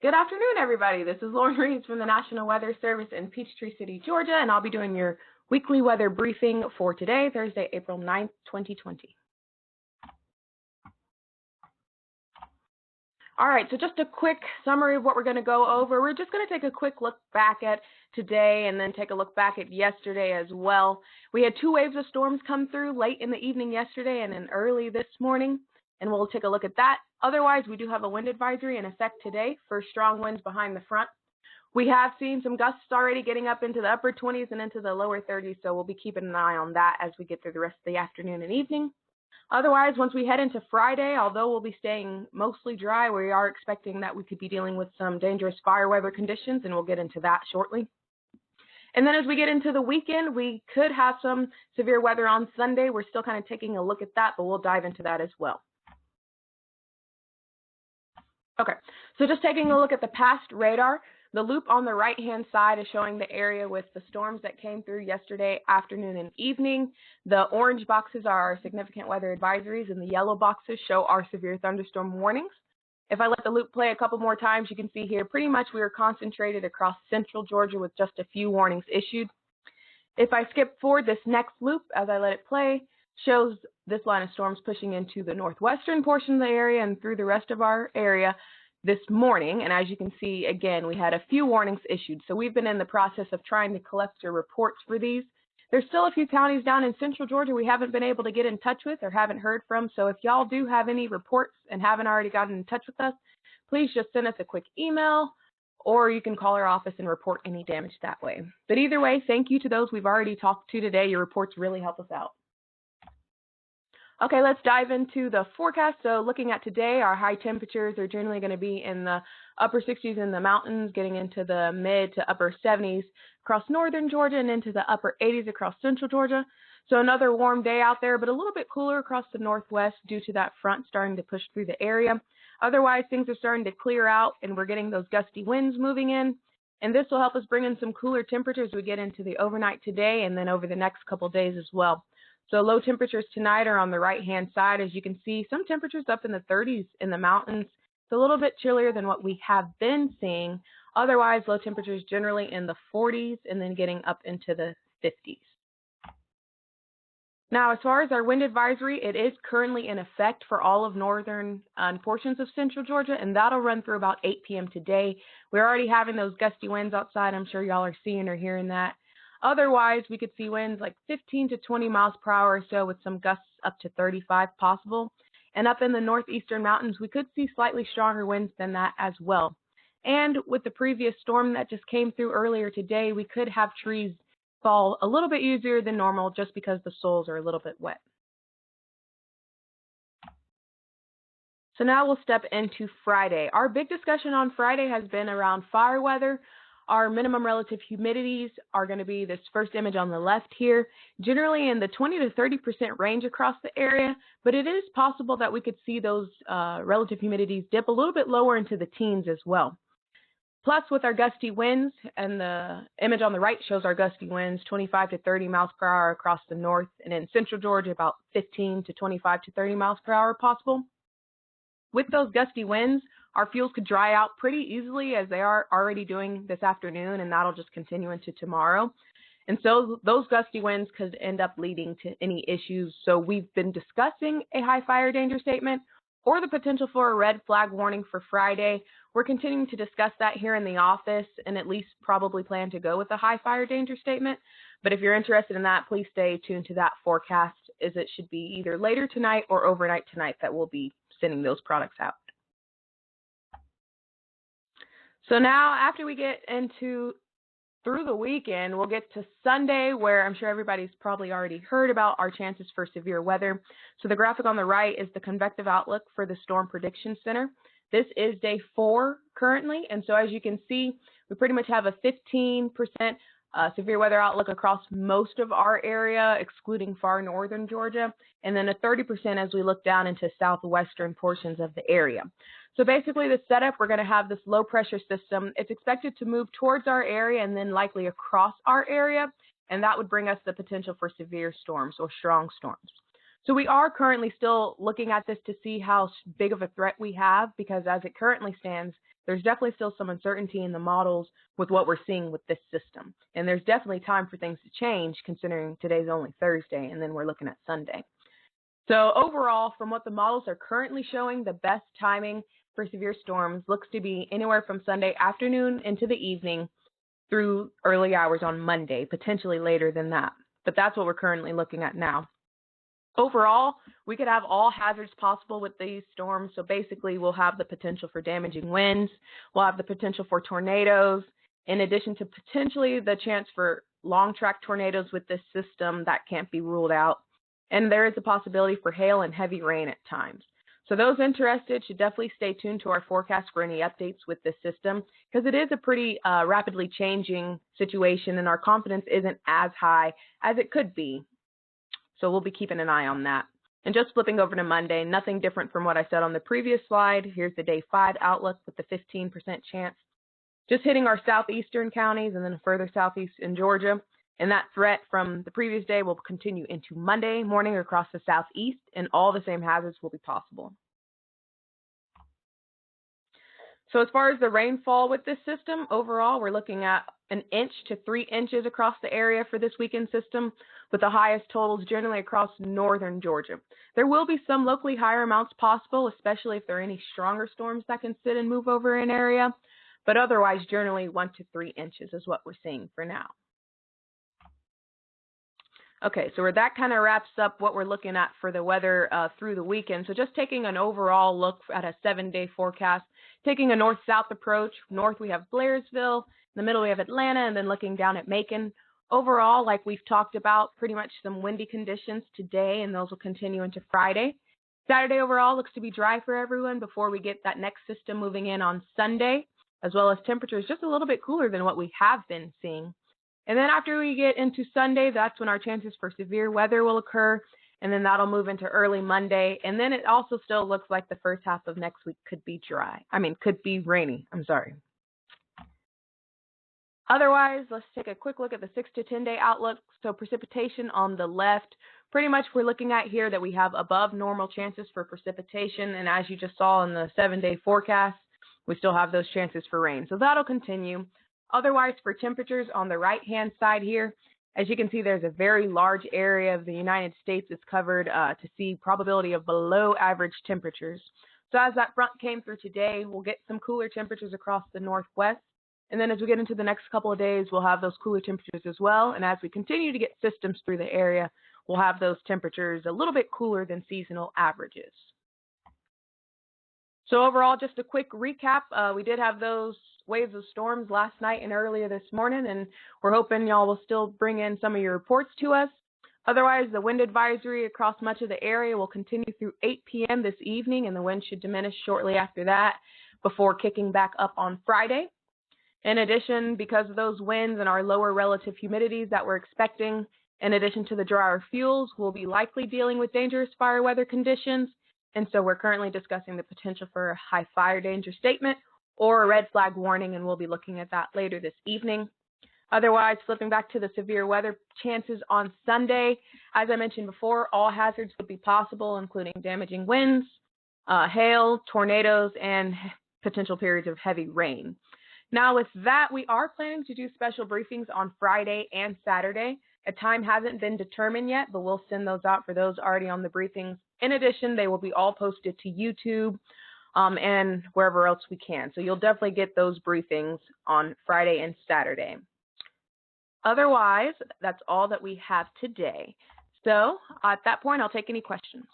Good afternoon, everybody. This is Lauren Reeves from the National Weather Service in Peachtree City, Georgia, and I'll be doing your weekly weather briefing for today, Thursday, April 9th, 2020. All right, so just a quick summary of what we're going to go over. We're just going to take a quick look back at today and then take a look back at yesterday as well. We had two waves of storms come through late in the evening yesterday and then early this morning, and we'll take a look at that. Otherwise, we do have a wind advisory in effect today for strong winds behind the front. We have seen some gusts already getting up into the upper 20s and into the lower 30s, so we'll be keeping an eye on that as we get through the rest of the afternoon and evening. Otherwise, once we head into Friday, although we'll be staying mostly dry, we are expecting that we could be dealing with some dangerous fire weather conditions, and we'll get into that shortly. And then as we get into the weekend, we could have some severe weather on Sunday. We're still kind of taking a look at that, but we'll dive into that as well. Okay, so just taking a look at the past radar, the loop on the right-hand side is showing the area with the storms that came through yesterday afternoon and evening. The orange boxes are our significant weather advisories, and the yellow boxes show our severe thunderstorm warnings. If I let the loop play a couple more times, you can see here pretty much we are concentrated across central Georgia with just a few warnings issued. If I skip forward, this next loop, as I let it play, shows this line of storms pushing into the northwestern portion of the area and through the rest of our area this morning. And as you can see, again, we had a few warnings issued. So we've been in the process of trying to collect your reports for these. There's still a few counties down in central Georgia we haven't been able to get in touch with or haven't heard from. So if y'all do have any reports and haven't already gotten in touch with us, please just send us a quick email, or you can call our office and report any damage that way. But either way, thank you to those we've already talked to today. Your reports really help us out. Okay, let's dive into the forecast. So looking at today, our high temperatures are generally going to be in the upper 60s in the mountains, getting into the mid to upper 70s across northern Georgia and into the upper 80s across central Georgia. So another warm day out there, but a little bit cooler across the northwest due to that front starting to push through the area. Otherwise, things are starting to clear out and we're getting those gusty winds moving in. And this will help us bring in some cooler temperatures as we get into the overnight today and then over the next couple of days as well. So low temperatures tonight are on the right-hand side. As you can see, some temperatures up in the 30s in the mountains. It's a little bit chillier than what we have been seeing. Otherwise, low temperatures generally in the 40s and then getting up into the 50s. Now, as far as our wind advisory, it is currently in effect for all of northern portions of central Georgia, and that'll run through about 8 p.m. today. We're already having those gusty winds outside. I'm sure y'all are seeing or hearing that. Otherwise, we could see winds like 15 to 20 miles per hour or so with some gusts up to 35 possible. And up in the northeastern mountains, we could see slightly stronger winds than that as well. And with the previous storm that just came through earlier today, we could have trees fall a little bit easier than normal just because the soils are a little bit wet. So now we'll step into Friday. Our big discussion on Friday has been around fire weather. Our minimum relative humidities are going to be this first image on the left here, generally in the 20 to 30% range across the area, but it is possible that we could see those relative humidities dip a little bit lower into the teens as well. Plus, with our gusty winds, and the image on the right shows our gusty winds, 25 to 30 miles per hour across the north, and in central Georgia, about 15 to 25 to 30 miles per hour possible. With those gusty winds, our fuels could dry out pretty easily as they are already doing this afternoon, and that'll just continue into tomorrow. And so those gusty winds could end up leading to any issues. So we've been discussing a high fire danger statement or the potential for a red flag warning for Friday. We're continuing to discuss that here in the office and at least probably plan to go with a high fire danger statement. But if you're interested in that, please stay tuned to that forecast, as it should be either later tonight or overnight tonight that we'll be sending those products out. So now after we get into through the weekend, we'll get to Sunday, where I'm sure everybody's probably already heard about our chances for severe weather. So the graphic on the right is the convective outlook for the Storm Prediction Center. This is day 4 currently, and so as you can see, we pretty much have a 15% severe weather outlook across most of our area, excluding far northern Georgia, and then a 30% as we look down into southwestern portions of the area. So basically the setup, we're going to have this low pressure system. It's expected to move towards our area and then likely across our area, and that would bring us the potential for severe storms or strong storms. So we are currently still looking at this to see how big of a threat we have, because as it currently stands, there's definitely still some uncertainty in the models with what we're seeing with this system. And there's definitely time for things to change, considering today's only Thursday and then we're looking at Sunday. So overall, from what the models are currently showing, the best timing for severe storms looks to be anywhere from Sunday afternoon into the evening through early hours on Monday, potentially later than that. But that's what we're currently looking at now. Overall, we could have all hazards possible with these storms. So basically, we'll have the potential for damaging winds. We'll have the potential for tornadoes, in addition to potentially the chance for long-track tornadoes with this system that can't be ruled out. And there is a possibility for hail and heavy rain at times. So those interested should definitely stay tuned to our forecast for any updates with this system, because it is a pretty rapidly changing situation and our confidence isn't as high as it could be. So we'll be keeping an eye on that. And just flipping over to Monday, nothing different from what I said on the previous slide. Here's the day 5 outlook with the 15% chance. Just hitting our southeastern counties and then further southeast in Georgia. And that threat from the previous day will continue into Monday morning across the southeast, and all the same hazards will be possible. So as far as the rainfall with this system, overall, we're looking at 1 inch to 3 inches across the area for this weekend system, with the highest totals generally across northern Georgia. There will be some locally higher amounts possible, especially if there are any stronger storms that can sit and move over an area, but otherwise generally 1 to 3 inches is what we're seeing for now. Okay, so that kind of wraps up what we're looking at for the weather through the weekend. So just taking an overall look at a 7-day forecast, taking a north-south approach. North we have Blairsville, in the middle we have Atlanta, and then looking down at Macon. Overall, like we've talked about, pretty much some windy conditions today, and those will continue into Friday. Saturday overall looks to be dry for everyone before we get that next system moving in on Sunday, as well as temperatures just a little bit cooler than what we have been seeing. And then after we get into Sunday, that's when our chances for severe weather will occur, and then that'll move into early Monday. And then it also still looks like the first half of next week could be could be rainy. Otherwise, let's take a quick look at the 6 to 10 day outlook. So precipitation on the left, pretty much we're looking at here that we have above normal chances for precipitation. And as you just saw in the 7-day forecast, we still have those chances for rain. So that'll continue. Otherwise, for temperatures on the right-hand side here, as you can see, there's a very large area of the United States that's covered to see probability of below average temperatures. So as that front came through today, we'll get some cooler temperatures across the northwest. And then as we get into the next couple of days, we'll have those cooler temperatures as well. And as we continue to get systems through the area, we'll have those temperatures a little bit cooler than seasonal averages. So overall, just a quick recap. We did have those waves of storms last night and earlier this morning, and we're hoping y'all will still bring in some of your reports to us. Otherwise, the wind advisory across much of the area will continue through 8 p.m. this evening, and the wind should diminish shortly after that before kicking back up on Friday. In addition, because of those winds and our lower relative humidities that we're expecting, in addition to the drier fuels, we'll be likely dealing with dangerous fire weather conditions. And so we're currently discussing the potential for a high fire danger statement or a red flag warning, and we'll be looking at that later this evening. Otherwise, flipping back to the severe weather chances on Sunday, as I mentioned before, all hazards would be possible, including damaging winds, hail, tornadoes, and potential periods of heavy rain. Now, with that, we are planning to do special briefings on Friday and Saturday. A time hasn't been determined yet, but we'll send those out for those already on the briefings. In addition, they will be all posted to YouTube and wherever else we can. So you'll definitely get those briefings on Friday and Saturday. Otherwise, that's all that we have today. So at that point, I'll take any questions.